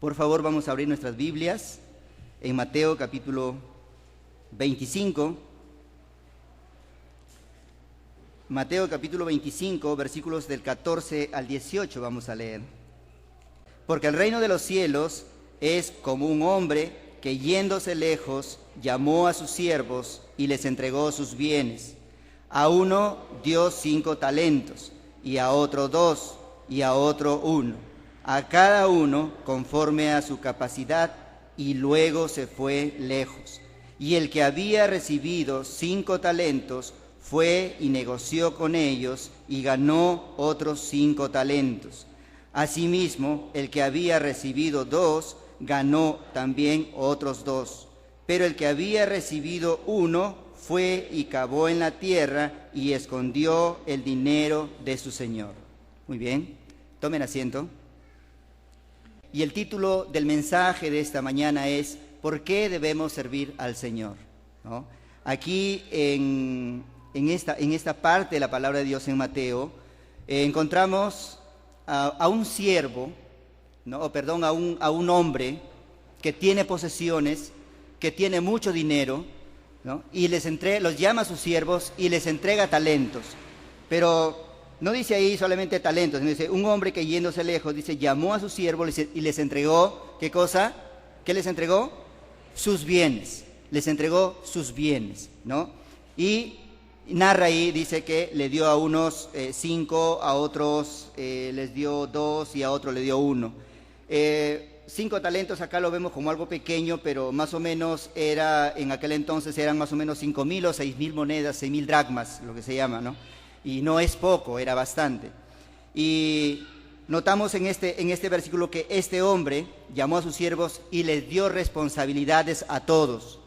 Por favor, vamos a abrir nuestras Biblias en Mateo capítulo 25. Mateo capítulo 25, versículos del 14 al 18 vamos a leer. Porque el reino de los cielos es como un hombre que yéndose lejos llamó a sus siervos y les entregó sus bienes. A uno dio 5 talentos, y a otro 2, y a otro 1. A cada uno conforme a su capacidad, y luego se fue lejos. Y el que había recibido 5 talentos fue y negoció con ellos, y ganó otros 5 talentos. Asimismo, el que había recibido 2, ganó también otros 2. Pero el que había recibido 1, fue y cavó en la tierra, y escondió el dinero de su señor. Muy bien, tomen asiento. Y el título del mensaje de esta mañana es ¿por qué debemos servir al Señor? ¿No? Aquí en esta parte de la palabra de Dios en Mateo encontramos a un siervo, ¿no? a un hombre que tiene posesiones, que tiene mucho dinero, ¿no? Y los llama a sus siervos y les entrega talentos. Pero no dice ahí solamente talentos, sino dice un hombre que yéndose lejos, dice, llamó a sus siervos y les entregó, ¿qué cosa? ¿Qué les entregó? Sus bienes. Les entregó sus bienes, ¿no? Y narra ahí, dice que le dio a unos 5, a otros les dio 2 y a otros le dio 1. 5 talentos acá lo vemos como algo pequeño, pero más o menos en aquel entonces eran más o menos 5,000 o 6,000 monedas, 6,000 dracmas, lo que se llama, ¿no? Y no es poco, era bastante. Y notamos en este versículo que este hombre llamó a sus siervos y les dio responsabilidades a todos,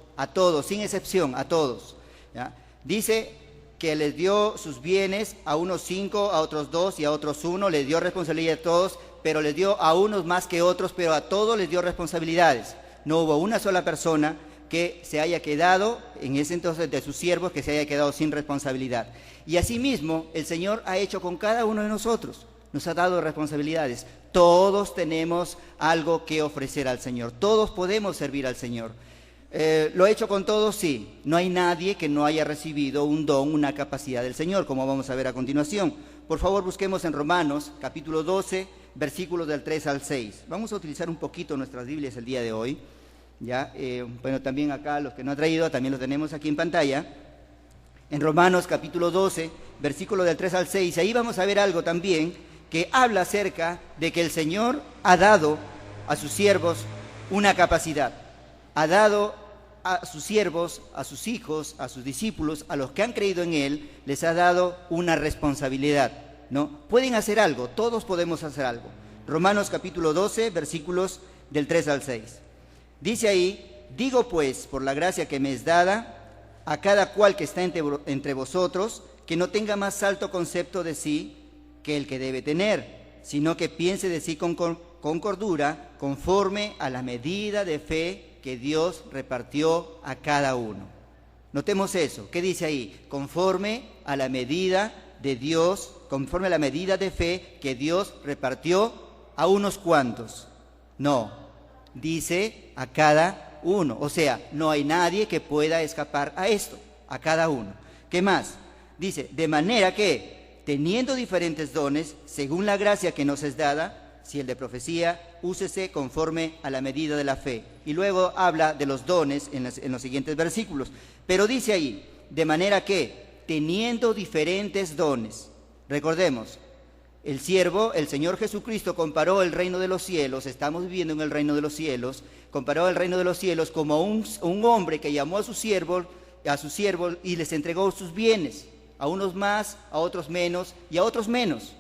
sin excepción, a todos, ¿ya? Dice que les dio sus bienes, a unos 5, a otros 2 y a otros 1, les dio responsabilidad a todos, pero les dio a unos más que otros, pero a todos les dio responsabilidades. No hubo una sola persona que se haya quedado, en ese entonces de sus siervos, que se haya quedado sin responsabilidad. Y asimismo, el Señor ha hecho con cada uno de nosotros, nos ha dado responsabilidades. Todos tenemos algo que ofrecer al Señor, todos podemos servir al Señor. ¿Lo ha hecho con todos? Sí. No hay nadie que no haya recibido un don, una capacidad del Señor, como vamos a ver a continuación. Por favor, busquemos en Romanos, capítulo 12, versículos del 3 al 6. Vamos a utilizar un poquito nuestras Biblias el día de hoy. ¿Ya? Bueno, también acá, los que no han traído, también lo tenemos aquí en pantalla. En Romanos, capítulo 12, versículos del 3 al 6. Ahí vamos a ver algo también que habla acerca de que el Señor ha dado a sus siervos una capacidad. Ha dado a sus siervos, a sus hijos, a sus discípulos, a los que han creído en Él, les ha dado una responsabilidad, ¿no? Pueden hacer algo, todos podemos hacer algo. Romanos capítulo 12, versículos del 3 al 6. Dice ahí, digo pues, por la gracia que me es dada, a cada cual que está entre vosotros, que no tenga más alto concepto de sí que el que debe tener, sino que piense de sí con cordura, conforme a la medida de fe que Dios repartió a cada uno. Notemos eso, ¿qué dice ahí? Conforme a la medida de Dios, conforme a la medida de fe que Dios repartió a unos cuantos. No, dice a cada uno, o sea, no hay nadie que pueda escapar a esto, a cada uno. ¿Qué más? Dice, de manera que, teniendo diferentes dones, según la gracia que nos es dada, si el de profecía, úsese conforme a la medida de la fe. Y luego habla de los dones en los siguientes versículos. Pero dice ahí, de manera que, teniendo diferentes dones, recordemos, el siervo, el Señor Jesucristo comparó el reino de los cielos, estamos viviendo en el reino de los cielos, comparó el reino de los cielos como un hombre que llamó a sus siervos y les entregó sus bienes, a unos más, a otros menos y a otros menos,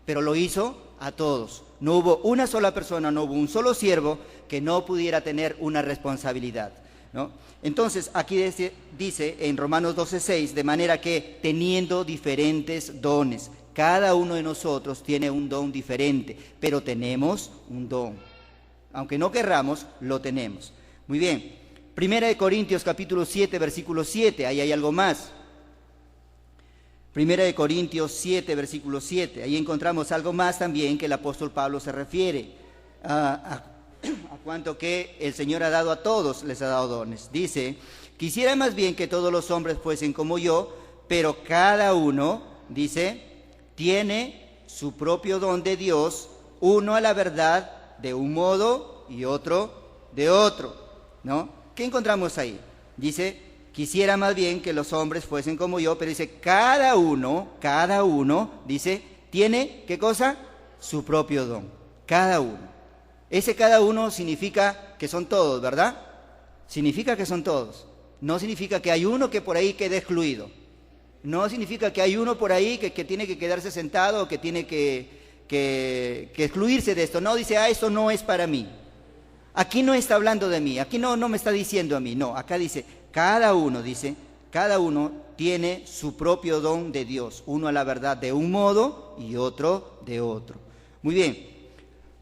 pero lo hizo a todos. No hubo una sola persona, no hubo un solo siervo que no pudiera tener una responsabilidad, ¿no? Entonces, aquí dice en Romanos 12:6, de manera que teniendo diferentes dones, cada uno de nosotros tiene un don diferente, pero tenemos un don. Aunque no querramos, lo tenemos. Muy bien. Primera de Corintios capítulo 7, versículo 7, ahí hay algo más. Primera de Corintios 7, versículo 7. Ahí encontramos algo más también que el apóstol Pablo se refiere a cuanto que el Señor ha dado a todos, les ha dado dones. Dice, quisiera más bien que todos los hombres fuesen como yo, pero cada uno, dice, tiene su propio don de Dios, uno a la verdad de un modo y otro de otro, ¿no? ¿Qué encontramos ahí? Dice, quisiera más bien que los hombres fuesen como yo, pero dice, cada uno, dice, tiene, ¿qué cosa? Su propio don, cada uno. Ese cada uno significa que son todos, ¿verdad? Significa que son todos. No significa que hay uno que por ahí quede excluido. No significa que hay uno por ahí que tiene que quedarse sentado o que tiene que excluirse de esto. No, dice, esto no es para mí. Aquí no está hablando de mí, aquí no me está diciendo a mí. No, acá dice, cada uno tiene su propio don de Dios. Uno a la verdad de un modo y otro de otro. Muy bien,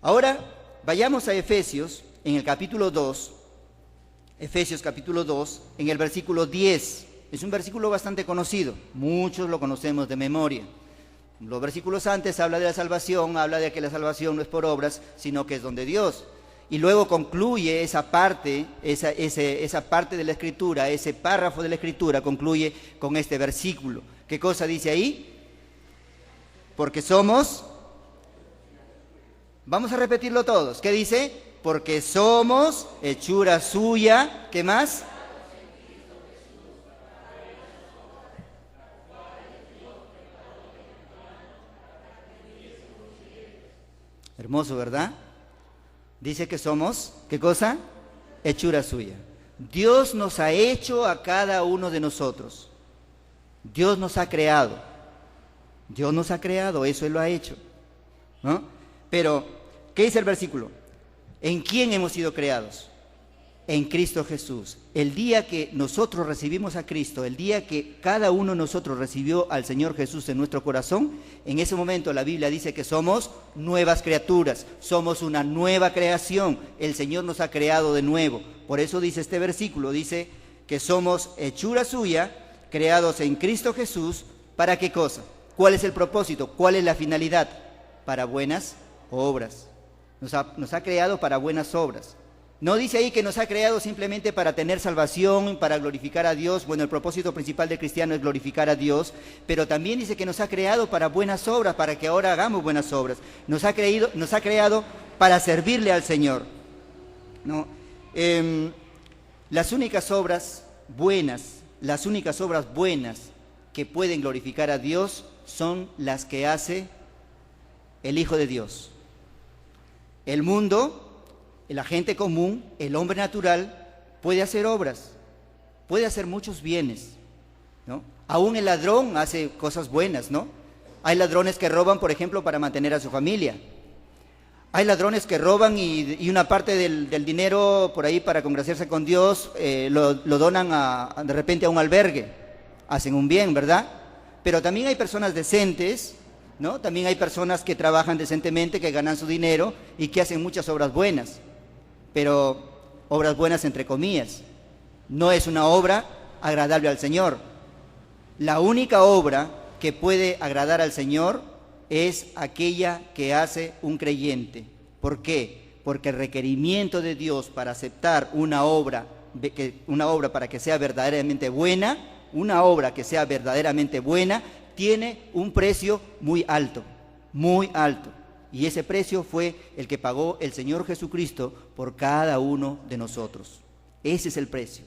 ahora vayamos a Efesios, en el capítulo 2, Efesios capítulo 2, en el versículo 10. Es un versículo bastante conocido, muchos lo conocemos de memoria. Los versículos antes habla de la salvación, habla de que la salvación no es por obras, sino que es don de Dios. Y luego concluye esa parte, esa parte de la Escritura, ese párrafo de la Escritura, concluye con este versículo. ¿Qué cosa dice ahí? Porque somos... Vamos a repetirlo todos. ¿Qué dice? Porque somos hechura suya. ¿Qué más? Hermoso, ¿verdad? Dice que somos, ¿qué cosa? Hechura suya. Dios nos ha hecho a cada uno de nosotros. Dios nos ha creado. Dios nos ha creado, eso Él lo ha hecho, ¿no? Pero, ¿qué dice el versículo? ¿En quién hemos sido creados? En Cristo Jesús. El día que nosotros recibimos a Cristo, el día que cada uno de nosotros recibió al Señor Jesús en nuestro corazón, en ese momento la Biblia dice que somos nuevas criaturas, somos una nueva creación. El Señor nos ha creado de nuevo. Por eso dice este versículo, dice que somos hechura suya, creados en Cristo Jesús. ¿Para qué cosa? ¿Cuál es el propósito? ¿Cuál es la finalidad? Para buenas obras. Nos ha creado para buenas obras. No dice ahí que nos ha creado simplemente para tener salvación, para glorificar a Dios. Bueno, el propósito principal del cristiano es glorificar a Dios, pero también dice que nos ha creado para buenas obras, para que ahora hagamos buenas obras. Nos ha creado para servirle al Señor, ¿no? Las únicas obras buenas que pueden glorificar a Dios son las que hace el Hijo de Dios. El mundo, la gente común, el hombre natural, puede hacer obras, puede hacer muchos bienes, ¿no? Aún el ladrón hace cosas buenas, ¿no? Hay ladrones que roban, por ejemplo, para mantener a su familia. Hay ladrones que roban y una parte del dinero por ahí para congraciarse con Dios lo donan de repente a un albergue. Hacen un bien, ¿verdad? Pero también hay personas decentes, ¿no? También hay personas que trabajan decentemente, que ganan su dinero y que hacen muchas obras buenas. Pero obras buenas entre comillas. No es una obra agradable al Señor. La única obra que puede agradar al Señor es aquella que hace un creyente. ¿Por qué? Porque el requerimiento de Dios para aceptar una obra para que sea verdaderamente buena, tiene un precio muy alto, muy alto. Y ese precio fue el que pagó el Señor Jesucristo por cada uno de nosotros. Ese es el precio.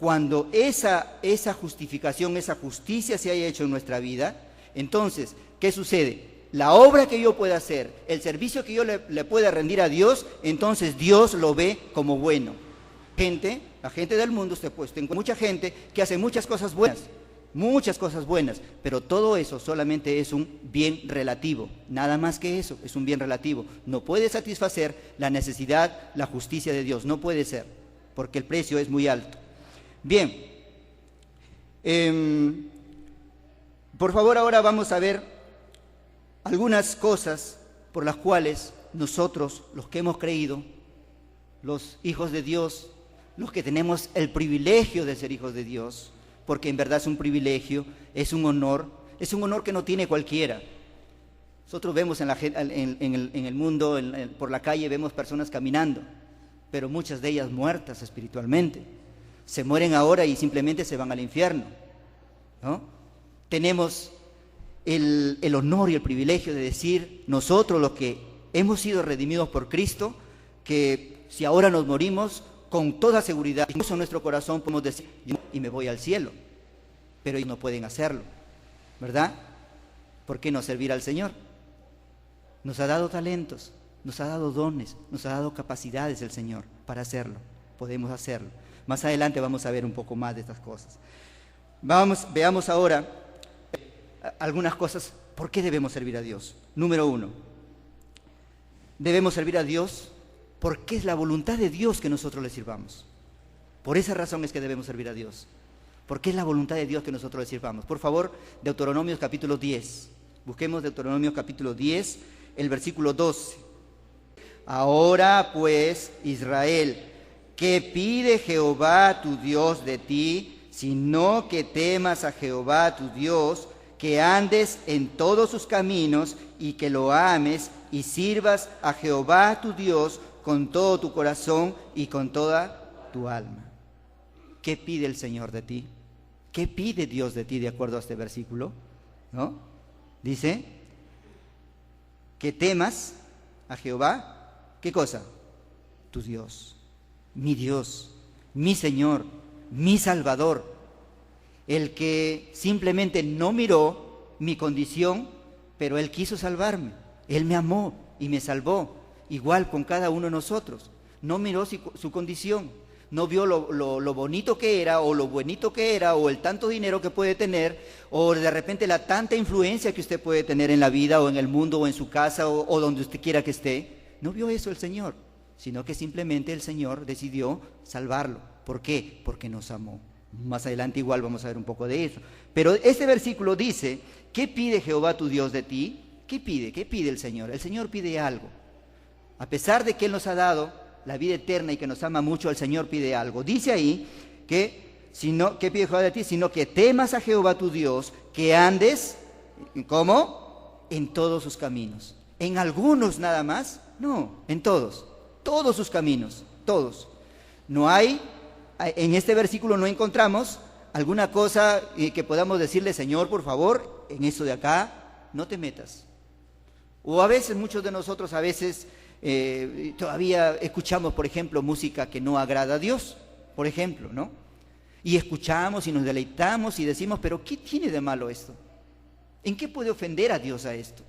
Cuando esa justificación, esa justicia se haya hecho en nuestra vida, entonces, ¿qué sucede? La obra que yo pueda hacer, el servicio que yo le pueda rendir a Dios, entonces Dios lo ve como bueno. La gente del mundo, usted pues, tengo mucha gente que hace muchas cosas buenas, pero todo eso solamente es un bien relativo, nada más que eso, es un bien relativo. No puede satisfacer la necesidad, la justicia de Dios, no puede ser, porque el precio es muy alto. Bien, por favor ahora vamos a ver algunas cosas por las cuales nosotros, los que hemos creído, los hijos de Dios, los que tenemos el privilegio de ser hijos de Dios, porque en verdad es un privilegio, es un honor que no tiene cualquiera. Nosotros vemos en el mundo, por la calle, vemos personas caminando, pero muchas de ellas muertas espiritualmente. Se mueren ahora y simplemente se van al infierno, ¿no? Tenemos el honor y el privilegio de decir, nosotros los que hemos sido redimidos por Cristo, que si ahora nos morimos, con toda seguridad, incluso en nuestro corazón podemos decir, y me voy al cielo, pero ellos no pueden hacerlo, ¿verdad? ¿Por qué no servir al Señor? Nos ha dado talentos, nos ha dado dones, nos ha dado capacidades el Señor para hacerlo, podemos hacerlo. Más adelante vamos a ver un poco más de estas cosas. Veamos ahora algunas cosas, ¿por qué debemos servir a Dios? Número 1, debemos servir a Dios porque es la voluntad de Dios que nosotros le sirvamos. Por esa razón es que debemos servir a Dios, porque es la voluntad de Dios que nosotros le sirvamos. Por favor, Deuteronomio capítulo 10, busquemos Deuteronomio capítulo 10, el versículo 12. Ahora pues, Israel, ¿qué pide Jehová tu Dios de ti, sino que temas a Jehová tu Dios, que andes en todos sus caminos y que lo ames y sirvas a Jehová tu Dios con todo tu corazón y con toda tu alma? ¿Qué pide el Señor de ti? ¿Qué pide Dios de ti de acuerdo a este versículo? ¿No? Dice que temas a Jehová, ¿qué cosa? Tu Dios, mi Señor, mi Salvador, el que simplemente no miró mi condición, pero Él quiso salvarme. Él me amó y me salvó, igual con cada uno de nosotros. No miró su condición, no vio lo bonito que era, o lo buenito que era, o el tanto dinero que puede tener, o de repente la tanta influencia que usted puede tener en la vida, o en el mundo, o en su casa, o donde usted quiera que esté. No vio eso el Señor, sino que simplemente el Señor decidió salvarlo. ¿Por qué? Porque nos amó. Más adelante igual vamos a ver un poco de eso. Pero este versículo dice, ¿qué pide Jehová tu Dios de ti? ¿Qué pide? ¿Qué pide el Señor? El Señor pide algo. A pesar de que Él nos ha dado la vida eterna y que nos ama mucho, el Señor pide algo. Dice ahí que, ¿qué pide Jehová de ti? Sino que temas a Jehová tu Dios, que andes, ¿cómo? En todos sus caminos. ¿En algunos nada más? No, en todos sus caminos, todos. No hay, en este versículo no encontramos alguna cosa que podamos decirle, Señor, por favor, en eso de acá, no te metas. O a veces, muchos de nosotros a veces todavía escuchamos, por ejemplo, música que no agrada a Dios, por ejemplo, ¿no? Y escuchamos y nos deleitamos y decimos, pero ¿qué tiene de malo esto? ¿En qué puede ofender a Dios a esto?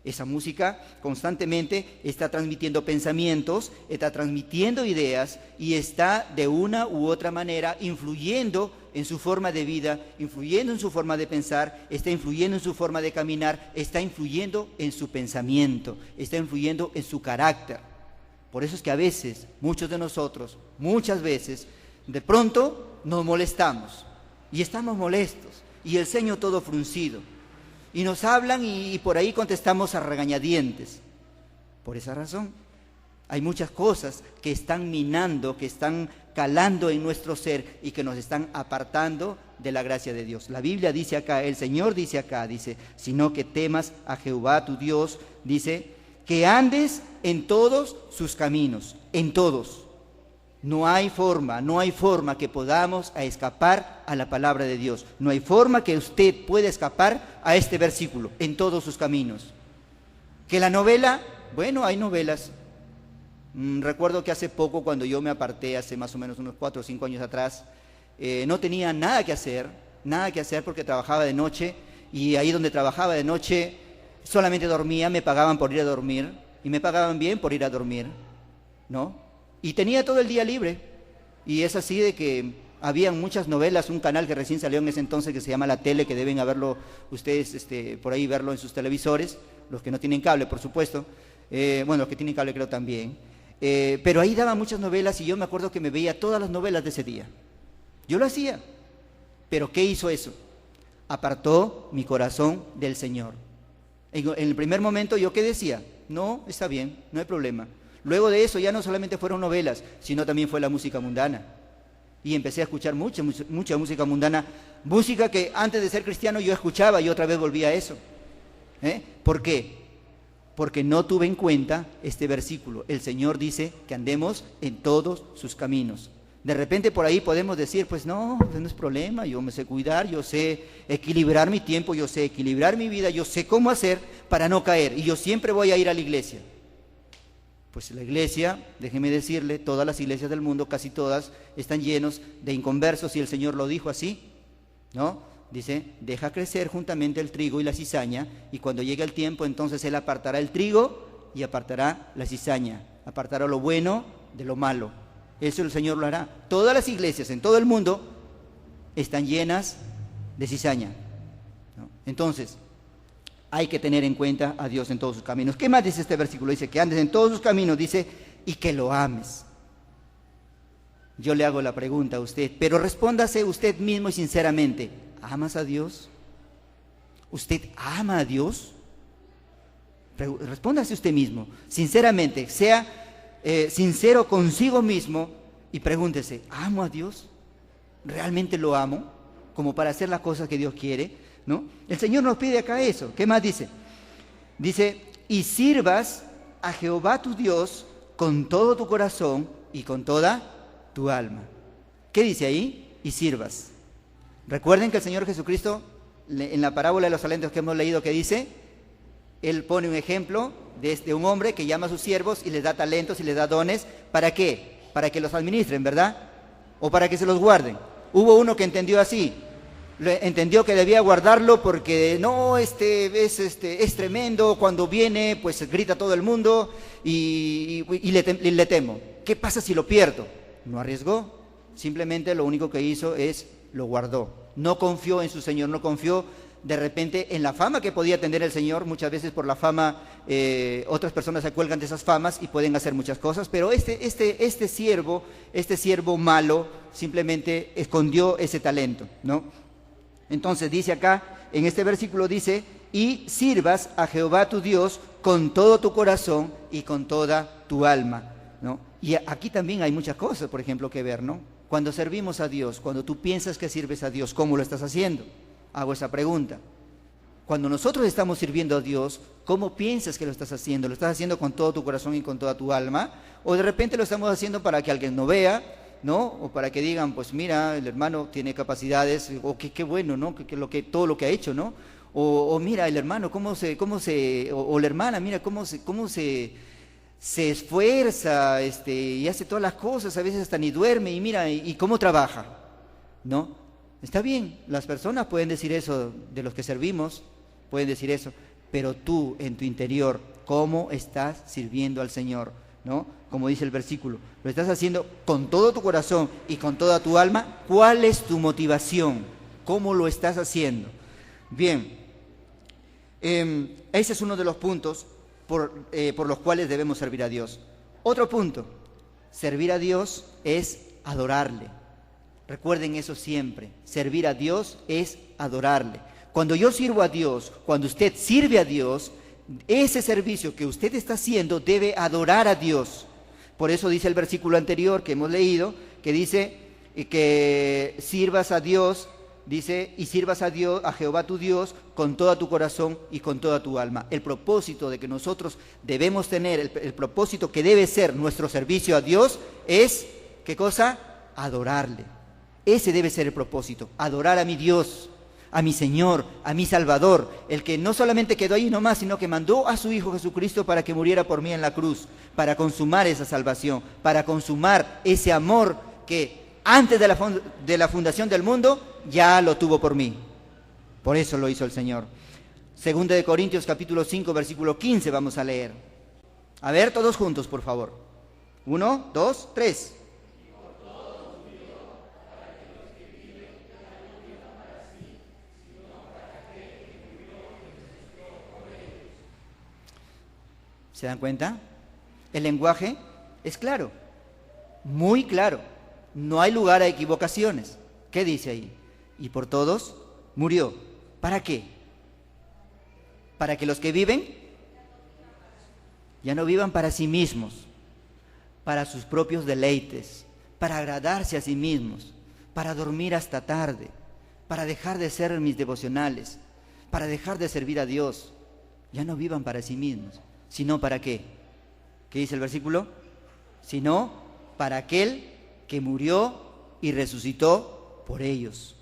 Esa música constantemente está transmitiendo pensamientos, está transmitiendo ideas y está de una u otra manera influyendo en su forma de vida, influyendo en su forma de pensar, está influyendo en su forma de caminar, está influyendo en su pensamiento, está influyendo en su carácter. Por eso es que a veces, muchos de nosotros, muchas veces, de pronto nos molestamos y estamos molestos y el ceño todo fruncido. Y nos hablan y por ahí contestamos a regañadientes. Por esa razón, hay muchas cosas que están minando, que están calando en nuestro ser y que nos están apartando de la gracia de Dios. La Biblia dice acá, el Señor dice acá, dice, sino que temas a Jehová tu Dios, dice, que andes en todos sus caminos, en todos. No hay forma que podamos escapar a la palabra de Dios. No hay forma que usted pueda escapar a este versículo, en todos sus caminos. Que la novela, bueno, hay novelas. Recuerdo que hace poco, cuando yo me aparté, hace más o menos unos 4 o 5 años atrás, no tenía nada que hacer porque trabajaba de noche, y ahí donde trabajaba de noche solamente dormía, me pagaban por ir a dormir, y me pagaban bien por ir a dormir, ¿no? Y tenía todo el día libre, y es así de que habían muchas novelas, un canal que recién salió en ese entonces que se llama La Tele, que deben haberlo ustedes, por ahí verlo en sus televisores, los que no tienen cable, por supuesto, bueno, los que tienen cable creo también, pero ahí daban muchas novelas y yo me acuerdo que me veía todas las novelas de ese día. Yo lo hacía, pero ¿qué hizo eso? Apartó mi corazón del Señor. En el primer momento yo, ¿qué decía? No, está bien, no hay problema. Luego de eso ya no solamente fueron novelas, sino también fue la música mundana. Y empecé a escuchar mucha música mundana, música que antes de ser cristiano yo escuchaba y otra vez volví a eso. ¿Por qué? porque no tuve en cuenta este versículo. El Señor dice que andemos en todos sus caminos. De repente por ahí podemos decir, pues no es problema, yo me sé cuidar, yo sé equilibrar mi tiempo, yo sé equilibrar mi vida, yo sé cómo hacer para no caer, y yo siempre voy a ir a la iglesia. Pues la iglesia, déjeme decirle, todas las iglesias del mundo, casi todas, están llenos de inconversos, y el Señor lo dijo así, ¿no? Dice, deja crecer juntamente el trigo y la cizaña, y cuando llegue el tiempo, entonces Él apartará el trigo y apartará la cizaña, apartará lo bueno de lo malo. Eso el Señor lo hará. Todas las iglesias en todo el mundo están llenas de cizaña, ¿no? Entonces, hay que tener en cuenta a Dios en todos sus caminos. ¿Qué más dice este versículo? Dice que andes en todos sus caminos, dice, y que lo ames. Yo le hago la pregunta a usted, pero respóndase usted mismo y sinceramente, ¿amas a Dios? ¿Usted ama a Dios? Respóndase usted mismo, sinceramente, sea sincero consigo mismo y pregúntese, ¿amo a Dios? ¿Realmente lo amo? Como para hacer las cosas que Dios quiere, ¿no? El Señor nos pide acá eso. ¿Qué más dice? Dice, y sirvas a Jehová tu Dios con todo tu corazón y con toda tu alma. ¿Qué dice ahí? Y sirvas. Recuerden que el Señor Jesucristo, en la parábola de los talentos que hemos leído, ¿qué dice? Él pone un ejemplo de un hombre que llama a sus siervos y les da talentos y les da dones. ¿Para qué? Para que los administren, ¿verdad? O para que se los guarden. Hubo uno que entendió así. Entendió que debía guardarlo porque no, es tremendo, cuando viene pues grita todo el mundo y le temo. ¿Qué pasa si lo pierdo? No arriesgó, simplemente lo único que hizo es lo guardó. No confió en su Señor, no confió de repente en la fama que podía tener el Señor. Muchas veces por la fama otras personas se cuelgan de esas famas y pueden hacer muchas cosas, pero este siervo malo simplemente escondió ese talento, ¿no? Entonces dice acá, en este versículo dice, y sirvas a Jehová tu Dios con todo tu corazón y con toda tu alma, ¿no? Y aquí también hay muchas cosas, por ejemplo, que ver, ¿no? Cuando servimos a Dios, cuando tú piensas que sirves a Dios, ¿cómo lo estás haciendo? Hago esa pregunta. Cuando nosotros estamos sirviendo a Dios, ¿cómo piensas que lo estás haciendo? ¿Lo estás haciendo con todo tu corazón y con toda tu alma? ¿O de repente lo estamos haciendo para que alguien no vea, ¿no? O para que digan, pues mira, el hermano tiene capacidades, o qué bueno, ¿no? Todo lo que ha hecho, ¿no? O mira, el hermano, o la hermana, mira cómo se esfuerza, y hace todas las cosas, a veces hasta ni duerme, y mira, y cómo trabaja, ¿no? Está bien, las personas pueden decir eso, de los que servimos, pueden decir eso, pero tú en tu interior, ¿cómo estás sirviendo al Señor? ¿No? Como dice el versículo, ¿lo estás haciendo con todo tu corazón y con toda tu alma? ¿Cuál es tu motivación? ¿Cómo lo estás haciendo? Bien, ese es uno de los puntos por los cuales debemos servir a Dios. Otro punto, servir a Dios es adorarle. Recuerden eso siempre, servir a Dios es adorarle. Cuando yo sirvo a Dios, cuando usted sirve a Dios, ese servicio que usted está haciendo debe adorar a Dios. Por eso dice el versículo anterior que hemos leído, que dice que sirvas a Dios, dice, y sirvas a Dios, a Jehová tu Dios, con todo tu corazón y con toda tu alma. El propósito de que nosotros debemos tener, el propósito que debe ser nuestro servicio a Dios es, ¿qué cosa? Adorarle. Ese debe ser el propósito, adorar a mi Dios, a mi Señor, a mi Salvador, el que no solamente quedó ahí nomás, sino que mandó a su Hijo Jesucristo para que muriera por mí en la cruz, para consumar esa salvación, para consumar ese amor que antes de la fundación del mundo ya lo tuvo por mí. Por eso lo hizo el Señor. Segunda de Corintios capítulo 5, versículo 15 vamos a leer. A ver, todos juntos, por favor. 1, 2, 3. ¿Se dan cuenta? El lenguaje es claro, muy claro. No hay lugar a equivocaciones. ¿Qué dice ahí? Y por todos murió. ¿Para qué? Para que los que viven ya no vivan para sí mismos, para sus propios deleites, para agradarse a sí mismos, para dormir hasta tarde, para dejar de ser mis devocionales, para dejar de servir a Dios. Ya no vivan para sí mismos, sino para qué. ¿Qué dice el versículo? Sino para aquel que murió y resucitó por ellos.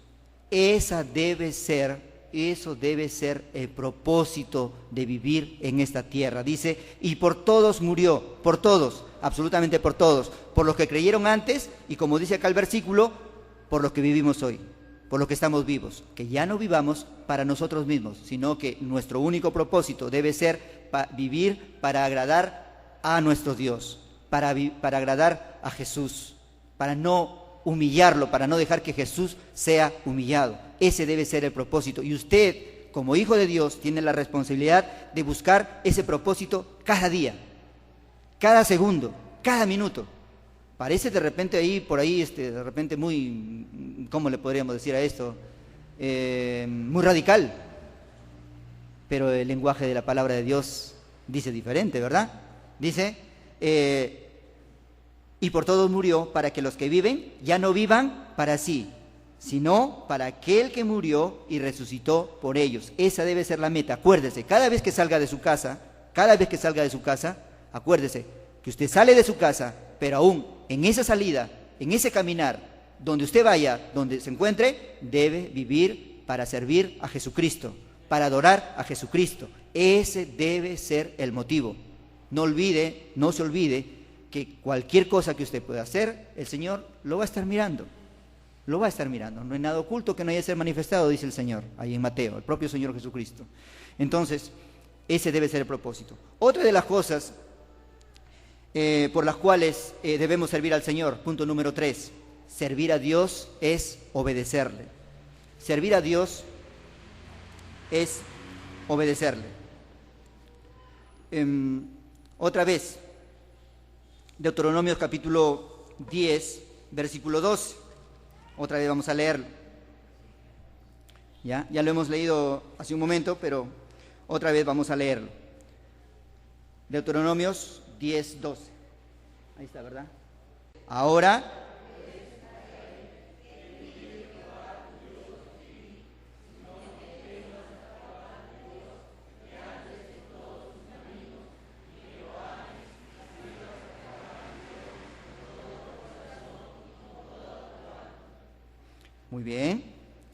Eso debe ser el propósito de vivir en esta tierra. Dice, y por todos murió, por todos, absolutamente por todos, por los que creyeron antes y, como dice acá el versículo, por los que vivimos hoy, por los que estamos vivos, que ya no vivamos para nosotros mismos, sino que nuestro único propósito debe ser vivir para agradar a nuestro Dios, para agradar a Jesús, para no humillarlo, para no dejar que Jesús sea humillado. Ese debe ser el propósito. Y usted, como hijo de Dios, tiene la responsabilidad de buscar ese propósito cada día, cada segundo, cada minuto. Parece de repente por ahí, de repente muy, ¿cómo le podríamos decir a esto? Muy radical. Pero el lenguaje de la palabra de Dios dice diferente, ¿verdad? Dice, y por todos murió, para que los que viven ya no vivan para sí, sino para aquel que murió y resucitó por ellos. Esa debe ser la meta. Acuérdese, cada vez que salga de su casa, acuérdese que usted sale de su casa, pero aún en esa salida, en ese caminar, donde usted vaya, donde se encuentre, debe vivir para servir a Jesucristo, para adorar a Jesucristo. Ese debe ser el motivo. No se olvide que cualquier cosa que usted pueda hacer, el Señor lo va a estar mirando. Lo va a estar mirando. No hay nada oculto que no haya de ser manifestado, dice el Señor, ahí en Mateo, el propio Señor Jesucristo. Entonces, ese debe ser el propósito. Otra de las cosas por las cuales debemos servir al Señor, punto número 3, servir a Dios es obedecerle. Servir a Dios es obedecerle. Otra vez, Deuteronomio capítulo 10, versículo 12. Otra vez vamos a leerlo. Ya lo hemos leído hace un momento, pero otra vez vamos a leerlo. Deuteronomios 10, 12. Ahí está, ¿verdad? Ahora, muy bien.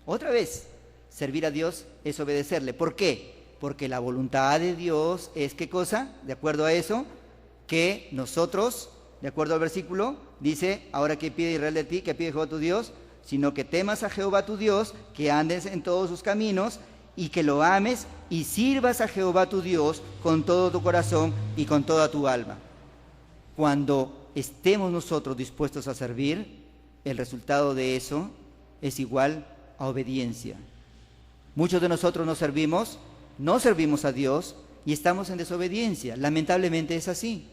Otra vez, servir a Dios es obedecerle. ¿Por qué? Porque la voluntad de Dios es, ¿qué cosa? De acuerdo a eso, que nosotros, de acuerdo al versículo, dice, ahora que pide Israel de ti, que pide Jehová tu Dios, sino que temas a Jehová tu Dios, que andes en todos sus caminos, y que lo ames y sirvas a Jehová tu Dios con todo tu corazón y con toda tu alma. Cuando estemos nosotros dispuestos a servir, el resultado de eso es igual a obediencia. Muchos de nosotros no servimos a Dios y estamos en desobediencia. Lamentablemente es así.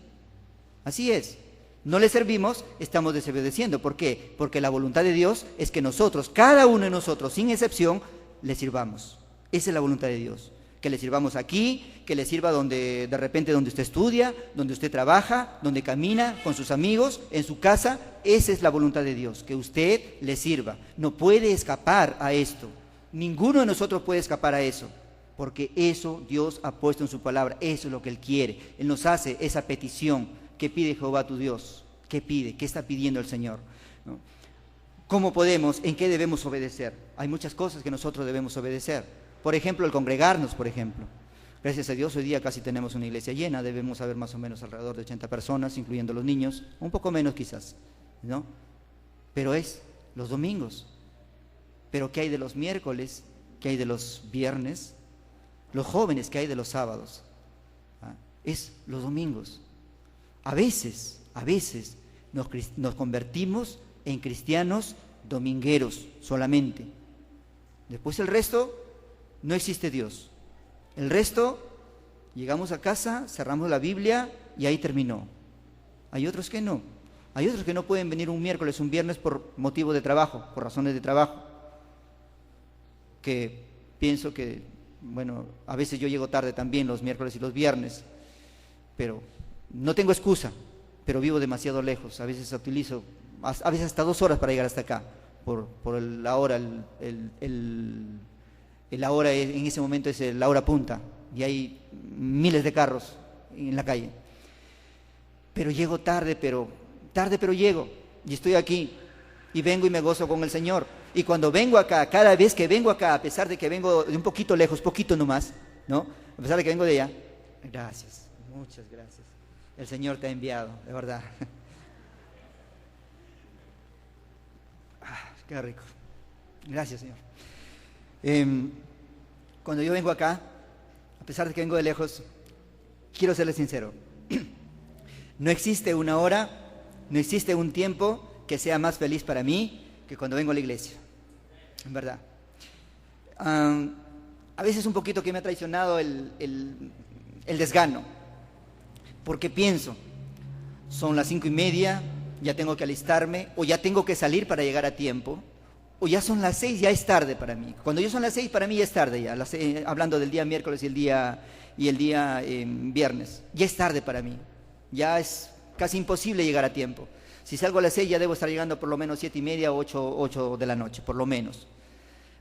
Así es. No le servimos, estamos desobedeciendo. ¿Por qué? Porque la voluntad de Dios es que nosotros, cada uno de nosotros, sin excepción, le sirvamos. Esa es la voluntad de Dios. Que le sirvamos aquí, que le sirva de repente donde usted estudia, donde usted trabaja, donde camina con sus amigos, en su casa. Esa es la voluntad de Dios, que usted le sirva. No puede escapar a esto. Ninguno de nosotros puede escapar a eso, porque eso Dios ha puesto en su palabra. Eso es lo que Él quiere. Él nos hace esa petición. ¿Qué pide Jehová tu Dios? ¿Qué pide? ¿Qué está pidiendo el Señor? ¿No? ¿Cómo podemos? ¿En qué debemos obedecer? Hay muchas cosas que nosotros debemos obedecer. Por ejemplo, el congregarnos, por ejemplo. Gracias a Dios, hoy día casi tenemos una iglesia llena. Debemos haber más o menos alrededor de 80 personas, incluyendo los niños. Un poco menos quizás, ¿no? Pero es los domingos. Pero ¿qué hay de los miércoles? ¿Qué hay de los viernes? Los jóvenes, ¿qué hay de los sábados? Es los domingos. A veces nos convertimos en cristianos domingueros solamente. Después el resto, no existe Dios. El resto, llegamos a casa, cerramos la Biblia y ahí terminó. Hay otros que no. Hay otros que no pueden venir un miércoles, un viernes por motivo de trabajo, por razones de trabajo. Que pienso que, bueno, a veces yo llego tarde también los miércoles y los viernes, pero no tengo excusa, pero vivo demasiado lejos. A veces utilizo, a veces hasta 2 horas para llegar hasta acá, por la hora, la hora en ese momento es la hora punta, y hay miles de carros, en la calle. Pero llego tarde, pero llego. Y estoy aquí. Y vengo y me gozo con el Señor. Y cuando vengo acá, cada vez que vengo acá, a pesar de que vengo de un poquito lejos, poquito nomás, ¿no? A pesar de que vengo de allá, gracias, muchas gracias. El Señor te ha enviado, de verdad. Qué rico. Gracias, Señor. Cuando yo vengo acá, a pesar de que vengo de lejos, quiero serles sincero. No existe una hora, no existe un tiempo que sea más feliz para mí que cuando vengo a la iglesia. En verdad. A veces un poquito que me ha traicionado el desgano. Porque pienso, son las 5:30, ya tengo que alistarme, o ya tengo que salir para llegar a tiempo, o ya son las 6, ya es tarde para mí. Cuando ya son las 6, para mí ya es tarde ya, hablando del día miércoles y el día viernes. Ya es tarde para mí, ya es casi imposible llegar a tiempo. Si salgo a las 6 ya debo estar llegando por lo menos 7:30 o 8 de la noche, por lo menos.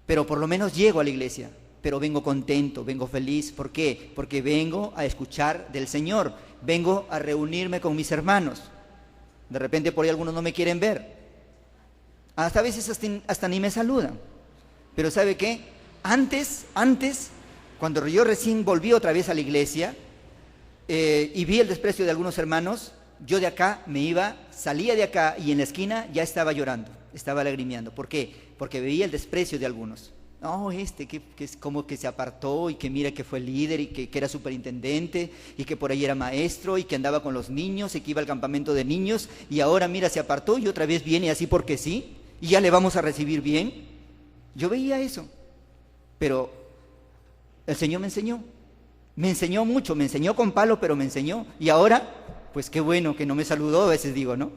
Pero por lo menos llego a la iglesia, pero vengo contento, vengo feliz. ¿Por qué? Porque vengo a escuchar del Señor, vengo a reunirme con mis hermanos. De repente por ahí algunos no me quieren ver. Hasta a veces hasta ni me saludan. Pero ¿sabe qué? Antes, cuando yo recién volví otra vez a la iglesia y vi el desprecio de algunos hermanos, yo de acá salía de acá y en la esquina ya estaba llorando, estaba lagrimeando. ¿Por qué? Porque veía el desprecio de algunos. No, que es como que se apartó y que mira que fue líder y que era superintendente y que por ahí era maestro y que andaba con los niños y que iba al campamento de niños y ahora mira se apartó y otra vez viene así porque sí y ya le vamos a recibir bien. Yo veía eso, pero el Señor me enseñó mucho, me enseñó con palo, pero me enseñó. Y ahora, pues qué bueno que no me saludó, a veces digo, ¿no?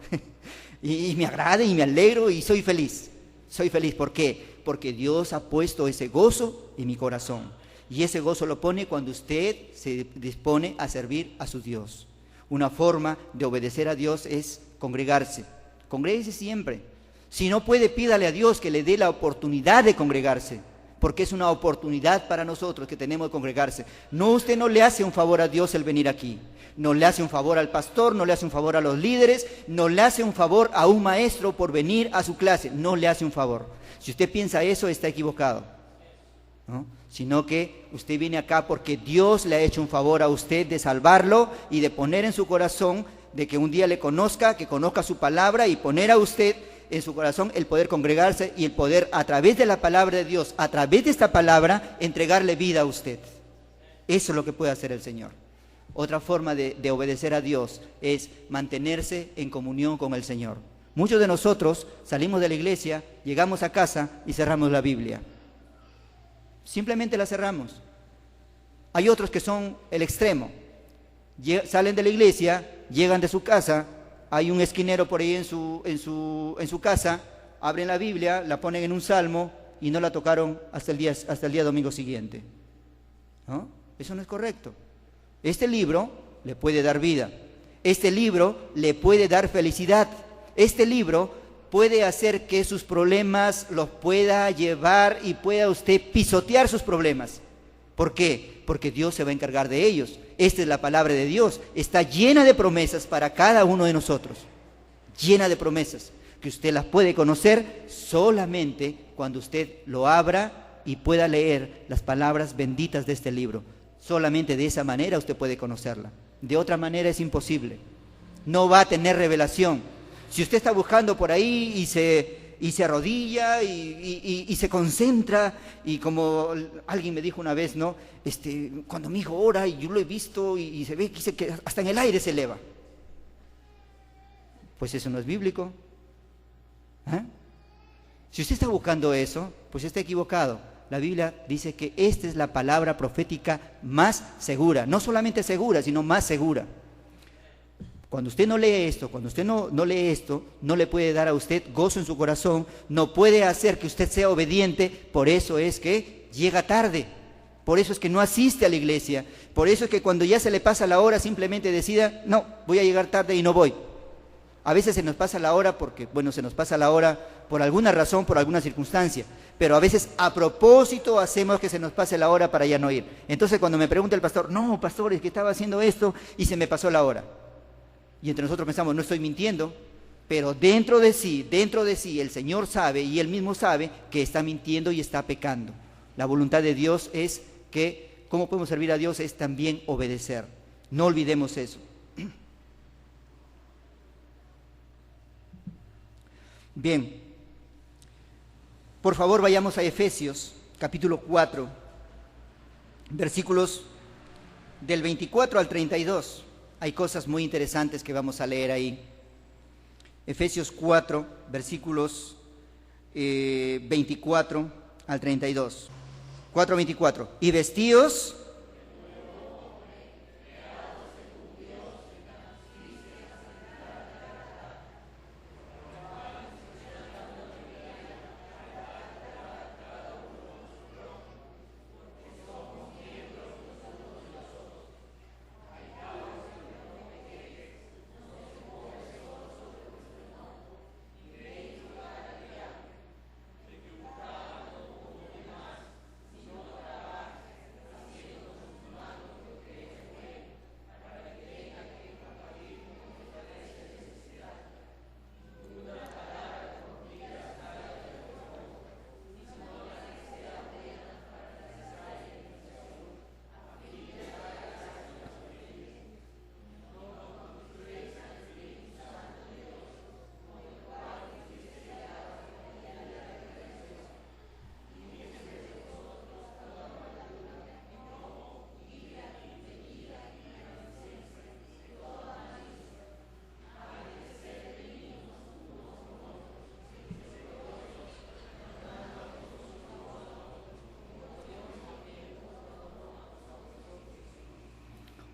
y me agrada y me alegro y soy feliz. Soy feliz, ¿por qué? Porque Dios ha puesto ese gozo en mi corazón. Y ese gozo lo pone cuando usted se dispone a servir a su Dios. Una forma de obedecer a Dios es congregarse. Congréguese siempre. Si no puede, pídale a Dios que le dé la oportunidad de congregarse. Porque es una oportunidad para nosotros que tenemos de congregarse. No, usted no le hace un favor a Dios el venir aquí. No le hace un favor al pastor, no le hace un favor a los líderes, no le hace un favor a un maestro por venir a su clase. No le hace un favor. Si usted piensa eso, está equivocado, ¿no? Sino que usted viene acá porque Dios le ha hecho un favor a usted de salvarlo y de poner en su corazón, de que un día le conozca, que conozca su palabra y poner a usted en su corazón el poder congregarse y el poder a través de la palabra de Dios, a través de esta palabra, entregarle vida a usted. Eso es lo que puede hacer el Señor. Otra forma de obedecer a Dios es mantenerse en comunión con el Señor. Muchos de nosotros salimos de la iglesia, llegamos a casa y cerramos la Biblia. Simplemente la cerramos. Hay otros que son el extremo. Salen de la iglesia, llegan de su casa, hay un esquinero por ahí en su casa, abren la Biblia, la ponen en un salmo y no la tocaron hasta el día domingo siguiente, ¿no? Eso no es correcto. Este libro le puede dar vida. Este libro le puede dar felicidad. Este libro puede hacer que sus problemas los pueda llevar y pueda usted pisotear sus problemas. ¿Por qué? Porque Dios se va a encargar de ellos. Esta es la palabra de Dios. Está llena de promesas para cada uno de nosotros. Llena de promesas que usted las puede conocer solamente cuando usted lo abra y pueda leer las palabras benditas de este libro. Solamente de esa manera usted puede conocerla. De otra manera es imposible. No va a tener revelación. Si usted está buscando por ahí y se arrodilla y se concentra, y como alguien me dijo una vez, ¿no? Cuando mi hijo ora y yo lo he visto y se ve que hasta en el aire se eleva. Pues eso no es bíblico. ¿Eh? Si usted está buscando eso, pues está equivocado. La Biblia dice que esta es la palabra profética más segura. No solamente segura, sino más segura. Cuando usted no lee esto, cuando usted no lee esto, no le puede dar a usted gozo en su corazón, no puede hacer que usted sea obediente. Por eso es que llega tarde, por eso es que no asiste a la iglesia, por eso es que cuando ya se le pasa la hora simplemente decida, no, voy a llegar tarde y no voy. A veces se nos pasa la hora porque, bueno, se nos pasa la hora por alguna razón, por alguna circunstancia, pero a veces a propósito hacemos que se nos pase la hora para ya no ir. Entonces cuando me pregunta el pastor, no, pastor, es que estaba haciendo esto y se me pasó la hora. Y entre nosotros pensamos, no estoy mintiendo, pero dentro de sí, el Señor sabe y Él mismo sabe que está mintiendo y está pecando. La voluntad de Dios es que, ¿cómo podemos servir a Dios? Es también obedecer. No olvidemos eso. Bien, por favor vayamos a Efesios, capítulo 4, versículos del 24 al 32. Hay cosas muy interesantes que vamos a leer ahí. Efesios 4, versículos 24 al 32. 4:24. Y vestíos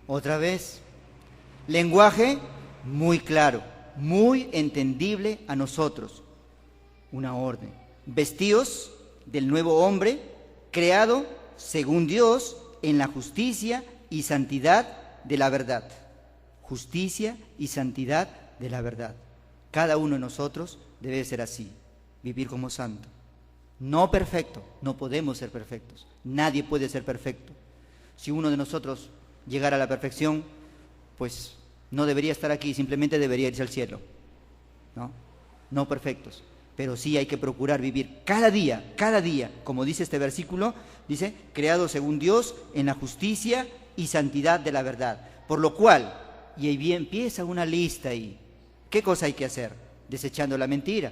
otra vez, lenguaje muy claro, muy entendible a nosotros. Una orden. Vestíos del nuevo hombre, creado según Dios en la justicia y santidad de la verdad. Justicia y santidad de la verdad. Cada uno de nosotros debe ser así, vivir como santo. No perfecto, no podemos ser perfectos. Nadie puede ser perfecto. Si uno de nosotros llegar a la perfección, pues no debería estar aquí, simplemente debería irse al cielo. No perfectos, pero sí hay que procurar vivir cada día, como dice este versículo, dice, creado según Dios en la justicia y santidad de la verdad. Por lo cual, y ahí empieza una lista ahí, ¿qué cosa hay que hacer? Desechando la mentira.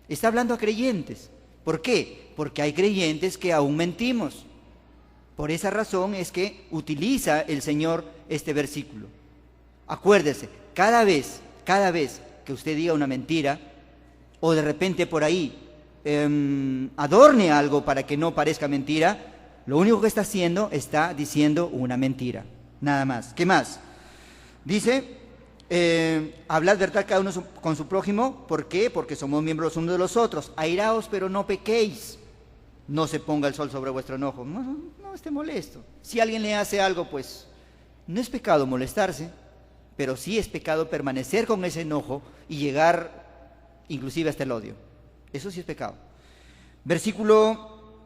Está hablando a creyentes. ¿Por qué? Porque hay creyentes que aún mentimos. Por esa razón es que utiliza el Señor este versículo. Acuérdese, cada vez que usted diga una mentira, o de repente por ahí adorne algo para que no parezca mentira, lo único que está haciendo, está diciendo una mentira. Nada más. ¿Qué más? Dice, hablad verdad cada uno con su prójimo. ¿Por qué? Porque somos miembros unos de los otros. Airaos, pero no pequéis. No se ponga el sol sobre vuestro enojo. No esté molesto. Si alguien le hace algo, pues no es pecado molestarse, pero sí es pecado permanecer con ese enojo y llegar inclusive hasta el odio. Eso sí es pecado. Versículo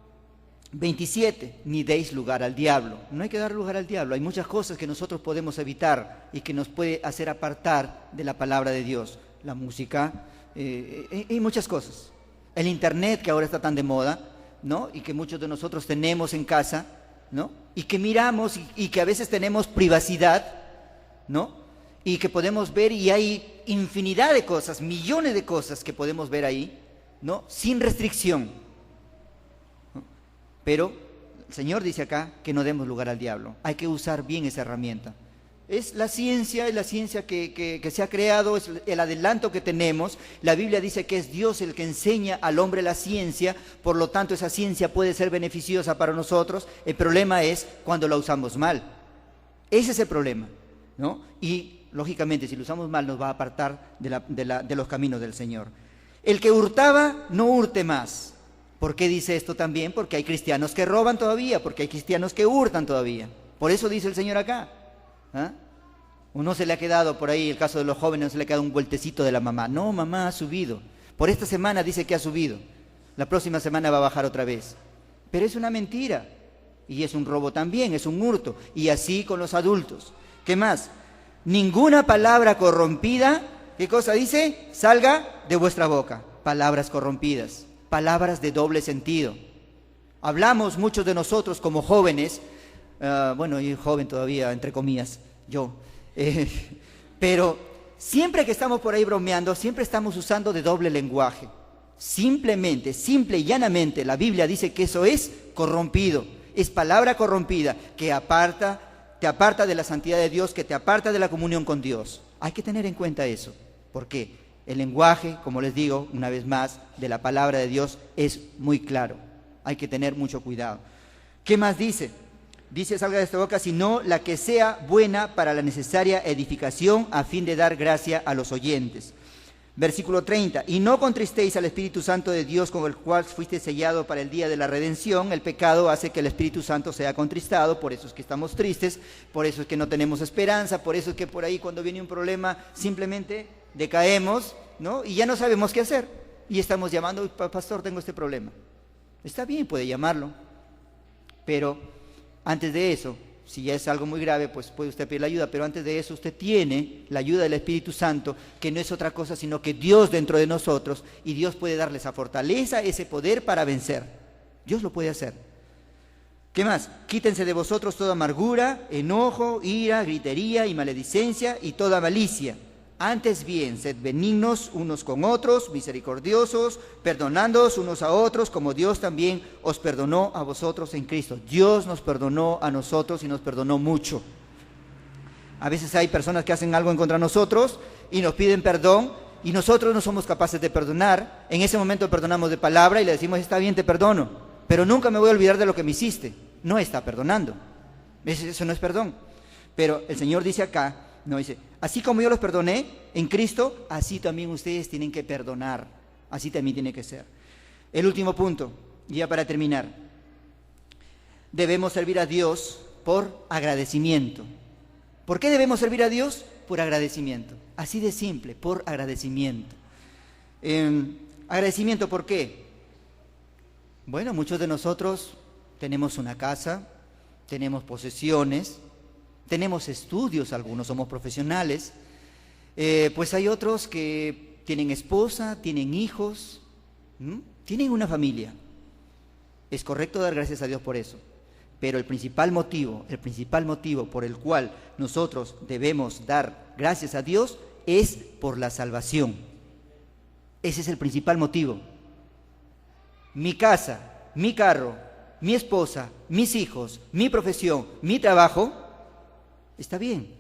27. Ni deis lugar al diablo. No hay que dar lugar al diablo. Hay muchas cosas que nosotros podemos evitar y que nos puede hacer apartar de la palabra de Dios. La música y muchas cosas. El internet, que ahora está tan de moda, ¿no? Y que muchos de nosotros tenemos en casa, ¿no? Y que miramos y que a veces tenemos privacidad, ¿no? Y que podemos ver, y hay infinidad de cosas, millones de cosas que podemos ver ahí, ¿no? Sin restricción, ¿no? Pero el Señor dice acá que no demos lugar al diablo. Hay que usar bien esa herramienta. Es la ciencia que se ha creado, es el adelanto que tenemos. La Biblia dice que es Dios el que enseña al hombre la ciencia, por lo tanto esa ciencia puede ser beneficiosa para nosotros. El problema es cuando la usamos mal. Ese es el problema, ¿no? Y lógicamente si lo usamos mal nos va a apartar de los caminos del Señor. El que hurtaba, no hurte más. ¿Por qué dice esto también? Porque hay cristianos que roban todavía, porque hay cristianos que hurtan todavía. Por eso dice el Señor acá. ¿Ah? O no se le ha quedado por ahí, el caso de los jóvenes, no se le ha quedado un vueltecito de la mamá. No, mamá ha subido. Por esta semana dice que ha subido. La próxima semana va a bajar otra vez. Pero es una mentira. Y es un robo también, es un hurto. Y así con los adultos. ¿Qué más? Ninguna palabra corrompida, ¿qué cosa dice? Salga de vuestra boca. Palabras corrompidas, palabras de doble sentido. Hablamos muchos de nosotros como jóvenes, bueno, y joven todavía, entre comillas, yo. Pero siempre que estamos por ahí bromeando, siempre estamos usando de doble lenguaje. Simplemente, simple y llanamente, la Biblia dice que eso es corrompido. Es palabra corrompida que te aparta de la santidad de Dios, que te aparta de la comunión con Dios. Hay que tener en cuenta eso. ¿Por qué? El lenguaje, como les digo, una vez más, de la palabra de Dios es muy claro. Hay que tener mucho cuidado. ¿Qué más dice? Dice, salga de esta boca, sino la que sea buena para la necesaria edificación a fin de dar gracia a los oyentes. Versículo 30. Y no contristéis al Espíritu Santo de Dios con el cual fuiste sellado para el día de la redención. El pecado hace que el Espíritu Santo sea contristado, por eso es que estamos tristes, por eso es que no tenemos esperanza, por eso es que por ahí cuando viene un problema simplemente decaemos, ¿no? Y ya no sabemos qué hacer. Y estamos llamando, pastor, tengo este problema. Está bien, puede llamarlo, pero antes de eso, si ya es algo muy grave, pues puede usted pedir la ayuda, pero antes de eso usted tiene la ayuda del Espíritu Santo, que no es otra cosa sino que Dios dentro de nosotros, y Dios puede darle esa fortaleza, ese poder para vencer. Dios lo puede hacer. ¿Qué más? Quítense de vosotros toda amargura, enojo, ira, gritería y maledicencia y toda malicia. Antes bien, sed benignos unos con otros, misericordiosos, perdonándoos unos a otros, como Dios también os perdonó a vosotros en Cristo. Dios nos perdonó a nosotros y nos perdonó mucho. A veces hay personas que hacen algo en contra de nosotros y nos piden perdón y nosotros no somos capaces de perdonar. En ese momento perdonamos de palabra y le decimos, está bien, te perdono, pero nunca me voy a olvidar de lo que me hiciste. No está perdonando. Eso no es perdón. Pero el Señor dice acá, no dice, así como yo los perdoné en Cristo, así también ustedes tienen que perdonar. Así también tiene que ser. El último punto, ya para terminar. Debemos servir a Dios por agradecimiento. ¿Por qué debemos servir a Dios? Por agradecimiento. Así de simple, por agradecimiento. ¿Agradecimiento por qué? Bueno, muchos de nosotros tenemos una casa, tenemos posesiones, tenemos estudios, algunos somos profesionales, pues hay otros que tienen esposa, tienen hijos, tienen una familia. Es correcto dar gracias a Dios por eso, pero el principal motivo por el cual nosotros debemos dar gracias a Dios es por la salvación. Ese es el principal motivo. Mi casa, mi carro, mi esposa, mis hijos, mi profesión, mi trabajo, está bien,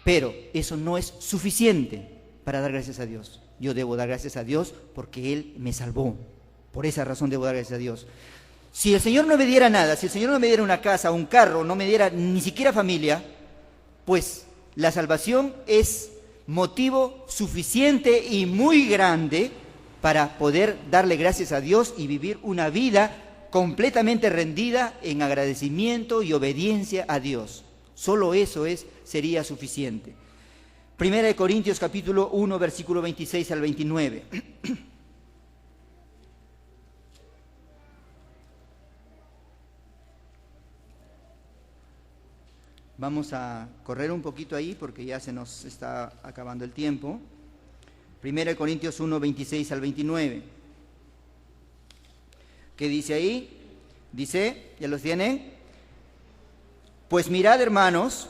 pero eso no es suficiente para dar gracias a Dios. Yo debo dar gracias a Dios porque Él me salvó. Por esa razón debo dar gracias a Dios. Si el Señor no me diera nada, si el Señor no me diera una casa, un carro, no me diera ni siquiera familia, pues la salvación es motivo suficiente y muy grande para poder darle gracias a Dios y vivir una vida completamente rendida en agradecimiento y obediencia a Dios. Solo eso sería suficiente. Primera de Corintios capítulo 1, versículo 26 al 29. Vamos a correr un poquito ahí porque ya se nos está acabando el tiempo. Primera de Corintios 1, 26 al 29. ¿Qué dice ahí? Dice, ¿ya los tienen? Pues mirad, hermanos,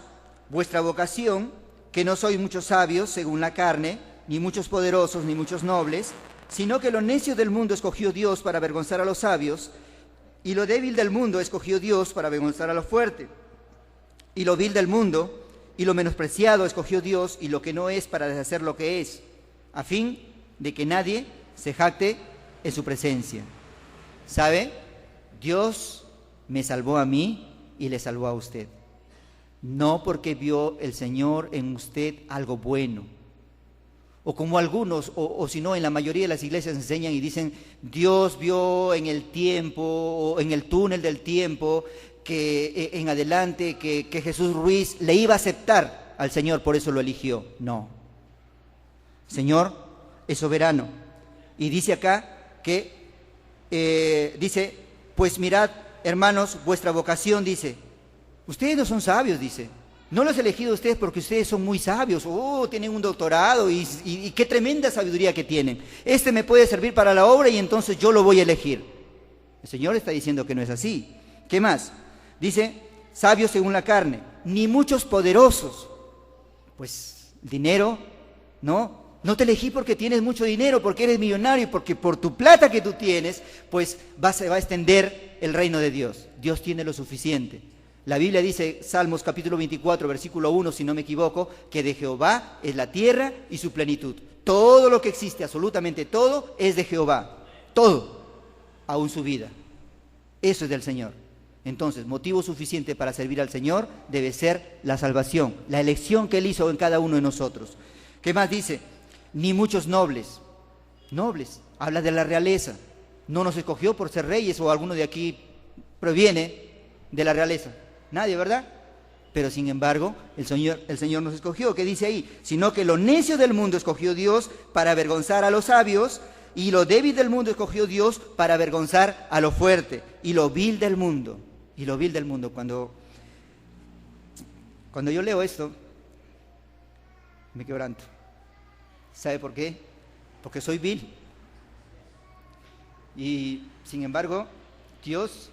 vuestra vocación, que no sois muchos sabios según la carne, ni muchos poderosos, ni muchos nobles, sino que lo necio del mundo escogió Dios para avergonzar a los sabios, y lo débil del mundo escogió Dios para avergonzar a lo fuerte. Y lo vil del mundo, y lo menospreciado escogió Dios, y lo que no es para deshacer lo que es, a fin de que nadie se jacte en su presencia. ¿Sabe? Dios me salvó a mí y le salvó a usted. No porque vio el Señor en usted algo bueno. O como algunos, o si no, en la mayoría de las iglesias enseñan y dicen, Dios vio en el tiempo, o en el túnel del tiempo, que en adelante, que Jesús Ruiz le iba a aceptar al Señor, por eso lo eligió. No. El Señor es soberano. Y dice acá que, dice, pues mirad, hermanos, vuestra vocación, dice, ustedes no son sabios, dice. No los he elegido a ustedes porque ustedes son muy sabios, tienen un doctorado y qué tremenda sabiduría que tienen. Este me puede servir para la obra y entonces yo lo voy a elegir. El Señor está diciendo que no es así. ¿Qué más? Dice, sabios según la carne, ni muchos poderosos. Pues dinero, ¿no? No te elegí porque tienes mucho dinero, porque eres millonario y porque por tu plata que tú tienes, pues se va a extender el reino de Dios. Dios tiene lo suficiente. La Biblia dice, Salmos capítulo 24, versículo 1, si no me equivoco, que de Jehová es la tierra y su plenitud. Todo lo que existe, absolutamente todo, es de Jehová. Todo, aún su vida. Eso es del Señor. Entonces, motivo suficiente para servir al Señor debe ser la salvación, la elección que Él hizo en cada uno de nosotros. ¿Qué más dice? Ni muchos nobles. Nobles, habla de la realeza. No nos escogió por ser reyes o alguno de aquí proviene de la realeza. Nadie, ¿verdad? Pero sin embargo, el Señor nos escogió. ¿Qué dice ahí? Sino que lo necio del mundo escogió Dios para avergonzar a los sabios, y lo débil del mundo escogió Dios para avergonzar a lo fuerte, y lo vil del mundo. Y lo vil del mundo. Cuando yo leo esto, me quebranto. ¿Sabe por qué? Porque soy vil. Y sin embargo, Dios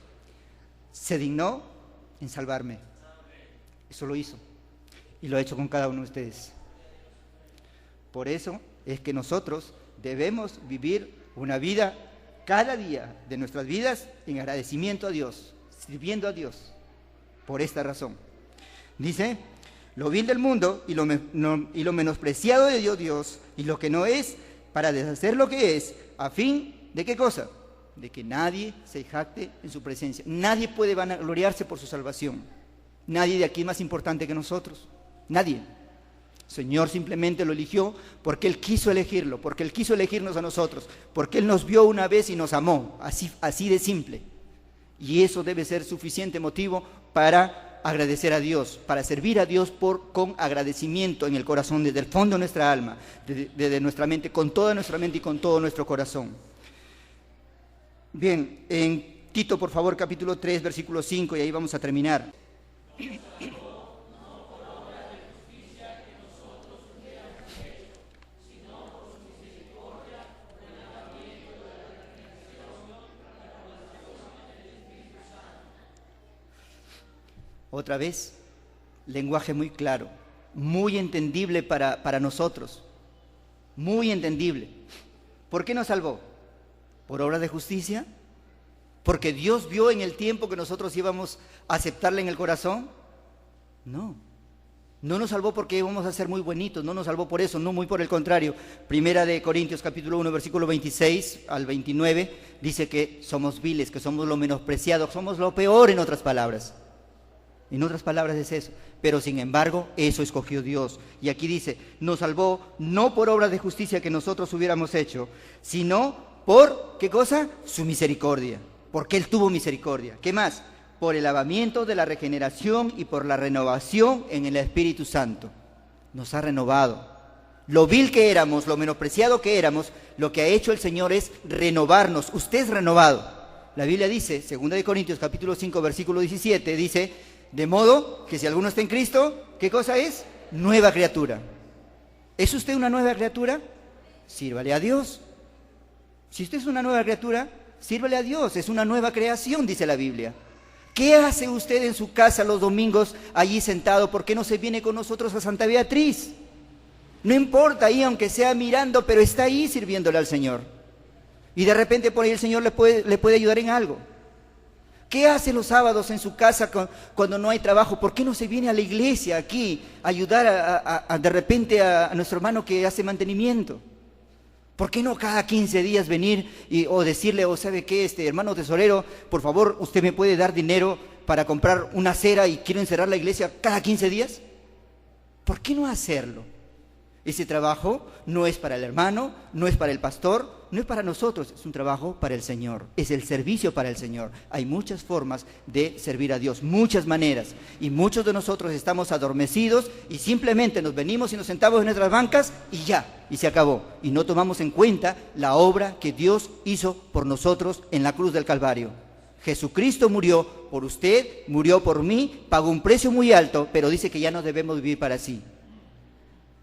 se dignó en salvarme. Eso lo hizo. Y lo ha hecho con cada uno de ustedes. Por eso es que nosotros debemos vivir una vida cada día de nuestras vidas en agradecimiento a Dios, sirviendo a Dios. Por esta razón. Dice, lo vil del mundo y lo menospreciado de Dios y lo que no es, para deshacer lo que es, a fin de ¿qué cosa? De que nadie se jacte en su presencia. Nadie puede vanagloriarse por su salvación. Nadie de aquí es más importante que nosotros. Nadie. El Señor simplemente lo eligió porque Él quiso elegirlo, porque Él quiso elegirnos a nosotros, porque Él nos vio una vez y nos amó, así de simple. Y eso debe ser suficiente motivo para agradecer a Dios, para servir a Dios con agradecimiento en el corazón, desde el fondo de nuestra alma, desde nuestra mente, con toda nuestra mente y con todo nuestro corazón. Bien, en Tito, por favor, capítulo 3, versículo 5, y ahí vamos a terminar. Otra vez, lenguaje muy claro, muy entendible para nosotros, muy entendible. ¿Por qué nos salvó? ¿Por obra de justicia? ¿Porque Dios vio en el tiempo que nosotros íbamos a aceptarle en el corazón? No, no nos salvó porque íbamos a ser muy bonitos, no nos salvó por eso, no, muy por el contrario. Primera de Corintios capítulo 1, versículo 26 al 29, dice que somos viles, que somos lo menospreciado, somos lo peor, en otras palabras. En otras palabras es eso, pero sin embargo eso escogió Dios. Y aquí dice, nos salvó no por obras de justicia que nosotros hubiéramos hecho, sino por, ¿qué cosa? Su misericordia, porque Él tuvo misericordia. ¿Qué más? Por el lavamiento de la regeneración y por la renovación en el Espíritu Santo. Nos ha renovado. Lo vil que éramos, lo menospreciado que éramos, lo que ha hecho el Señor es renovarnos. Usted es renovado. La Biblia dice, 2 Corintios capítulo 5, versículo 17, dice, de modo que si alguno está en Cristo, ¿qué cosa es? Nueva criatura. ¿Es usted una nueva criatura? Sírvale a Dios. Si usted es una nueva criatura, sírvale a Dios. Es una nueva creación, dice la Biblia. ¿Qué hace usted en su casa los domingos allí sentado? ¿Por qué no se viene con nosotros a Santa Beatriz? No importa ahí, aunque sea mirando, pero está ahí sirviéndole al Señor. Y de repente por ahí el Señor le puede ayudar en algo. ¿Qué hace los sábados en su casa cuando no hay trabajo? ¿Por qué no se viene a la iglesia aquí a ayudar de repente a nuestro hermano que hace mantenimiento? ¿Por qué no cada 15 días venir o decirle, ¿sabe qué, hermano tesorero, por favor, usted me puede dar dinero para comprar una cera y quiero encerrar la iglesia cada 15 días? ¿Por qué no hacerlo? Ese trabajo no es para el hermano, no es para el pastor, no es para nosotros, es un trabajo para el Señor, es el servicio para el Señor. Hay muchas formas de servir a Dios, muchas maneras, y muchos de nosotros estamos adormecidos y simplemente nos venimos y nos sentamos en nuestras bancas y ya, y se acabó. Y no tomamos en cuenta la obra que Dios hizo por nosotros en la cruz del Calvario. Jesucristo murió por usted, murió por mí, pagó un precio muy alto, pero dice que ya no debemos vivir para sí.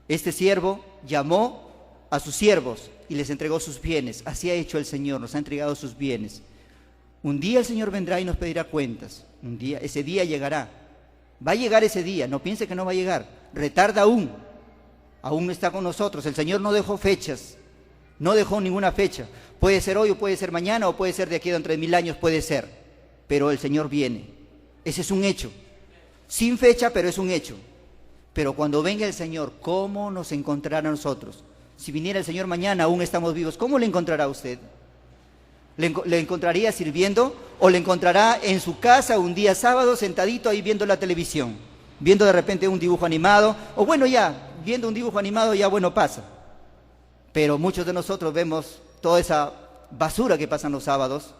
Este siervo llamó a sus siervos y les entregó sus bienes. Así ha hecho el Señor, nos ha entregado sus bienes. Un día el Señor vendrá y nos pedirá cuentas. Un día, ese día llegará. Va a llegar ese día, no piense que no va a llegar. Retarda aún. Aún no está con nosotros. El Señor no dejó fechas. No dejó ninguna fecha. Puede ser hoy o puede ser mañana o puede ser de aquí dentro de 1000 años, puede ser. Pero el Señor viene. Ese es un hecho. Sin fecha, pero es un hecho. Pero cuando venga el Señor, ¿cómo nos encontrará a nosotros? Si viniera el Señor mañana, aún estamos vivos, ¿cómo le encontrará a usted? ¿Le encontraría sirviendo o le encontrará en su casa un día sábado sentadito ahí viendo la televisión? Viendo de repente un dibujo animado, o bueno ya, viendo un dibujo animado ya bueno pasa. Pero muchos de nosotros vemos toda esa basura que pasan los sábados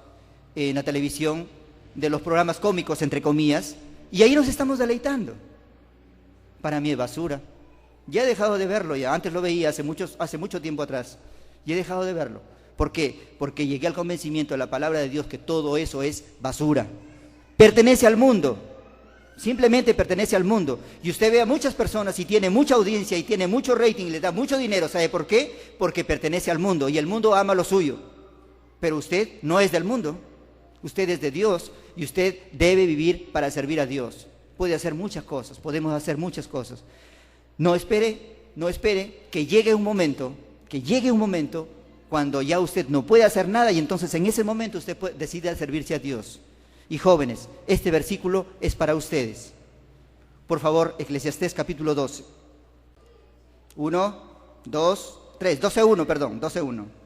en la televisión, de los programas cómicos entre comillas, y ahí nos estamos deleitando. Para mí es basura. Ya he dejado de verlo ya. Antes lo veía hace mucho tiempo atrás. Y he dejado de verlo. ¿Por qué? Porque llegué al convencimiento de la palabra de Dios que todo eso es basura. Pertenece al mundo. Simplemente pertenece al mundo. Y usted ve a muchas personas y tiene mucha audiencia y tiene mucho rating y le da mucho dinero. ¿Sabe por qué? Porque pertenece al mundo y el mundo ama lo suyo. Pero usted no es del mundo. Usted es de Dios y usted debe vivir para servir a Dios. Puede hacer muchas cosas, podemos hacer muchas cosas. No espere que llegue un momento cuando ya usted no puede hacer nada y entonces en ese momento usted decide servirse a Dios. Y jóvenes, este versículo es para ustedes. Por favor, Eclesiastés capítulo 12. 1, 2, 3, 12:1, perdón, 12:1.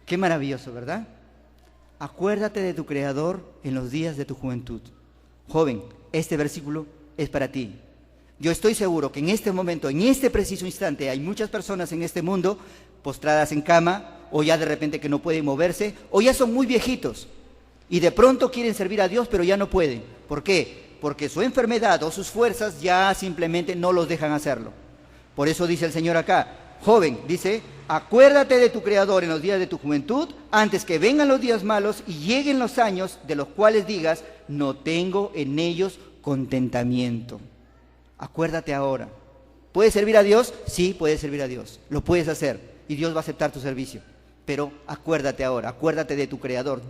Qué maravilloso, ¿verdad? Acuérdate de tu Creador en los días de tu juventud. Joven, este versículo es para ti. Yo estoy seguro que en este momento, en este preciso instante, hay muchas personas en este mundo postradas en cama, o ya de repente que no pueden moverse, o ya son muy viejitos, y de pronto quieren servir a Dios, pero ya no pueden. ¿Por qué? Porque su enfermedad o sus fuerzas ya simplemente no los dejan hacerlo. Por eso dice el Señor acá, joven, dice, acuérdate de tu Creador en los días de tu juventud, antes que vengan los días malos y lleguen los años de los cuales digas, no tengo en ellos contentamiento. Acuérdate ahora. ¿Puedes servir a Dios? Sí, puedes servir a Dios. Lo puedes hacer y Dios va a aceptar tu servicio. Pero acuérdate ahora, acuérdate de tu Creador,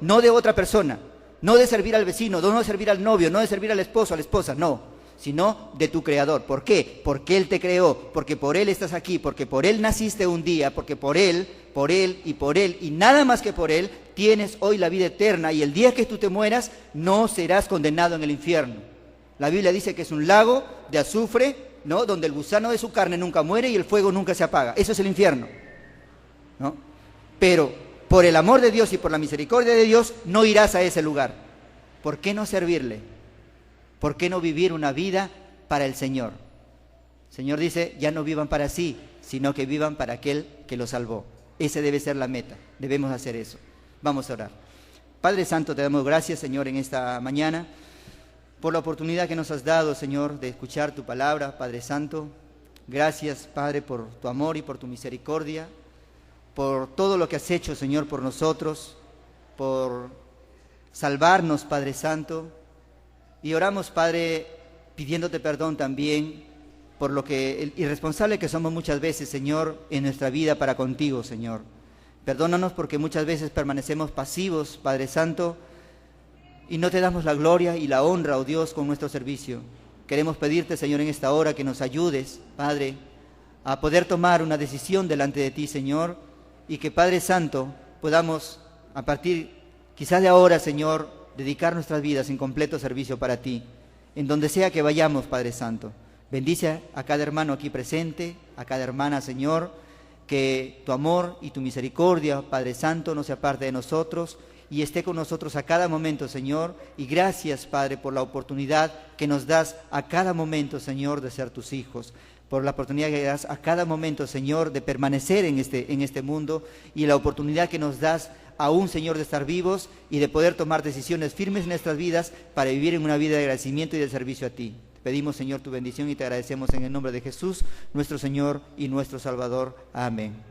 no de otra persona, no de servir al vecino, no de servir al novio, no de servir al esposo, a la esposa, no, sino de tu Creador. ¿Por qué? Porque Él te creó, porque por Él estás aquí, porque por Él naciste un día, porque por Él y nada más que por Él tienes hoy la vida eterna, y el día que tú te mueras no serás condenado en el infierno. La Biblia dice que es un lago de azufre, ¿no? Donde el gusano de su carne nunca muere y el fuego nunca se apaga. Eso es el infierno, ¿no? Pero por el amor de Dios y por la misericordia de Dios no irás a ese lugar. ¿Por qué no servirle? ¿Por qué no vivir una vida para el Señor? El Señor dice, ya no vivan para sí, sino que vivan para aquel que los salvó. Esa debe ser la meta, debemos hacer eso. Vamos a orar. Padre Santo, te damos gracias, Señor, en esta mañana, por la oportunidad que nos has dado, Señor, de escuchar tu palabra, Padre Santo. Gracias, Padre, por tu amor y por tu misericordia, por todo lo que has hecho, Señor, por nosotros, por salvarnos, Padre Santo. Y oramos, Padre, pidiéndote perdón también por lo que irresponsable que somos muchas veces, Señor, en nuestra vida para contigo, Señor. Perdónanos porque muchas veces permanecemos pasivos, Padre Santo, y no te damos la gloria y la honra, oh Dios, con nuestro servicio. Queremos pedirte, Señor, en esta hora que nos ayudes, Padre, a poder tomar una decisión delante de ti, Señor, y que, Padre Santo, podamos, a partir quizás de ahora, Señor, dedicar nuestras vidas en completo servicio para ti, en donde sea que vayamos, Padre Santo. Bendice a cada hermano aquí presente, a cada hermana, Señor, que tu amor y tu misericordia, Padre Santo, no se aparte de nosotros y esté con nosotros a cada momento, Señor. Y gracias, Padre, por la oportunidad que nos das a cada momento, Señor, de ser tus hijos. Por la oportunidad que das a cada momento, Señor, de permanecer en este mundo, y la oportunidad que nos das aún, Señor, de estar vivos y de poder tomar decisiones firmes en nuestras vidas para vivir en una vida de agradecimiento y de servicio a ti. Pedimos, Señor, tu bendición y te agradecemos en el nombre de Jesús, nuestro Señor y nuestro Salvador. Amén.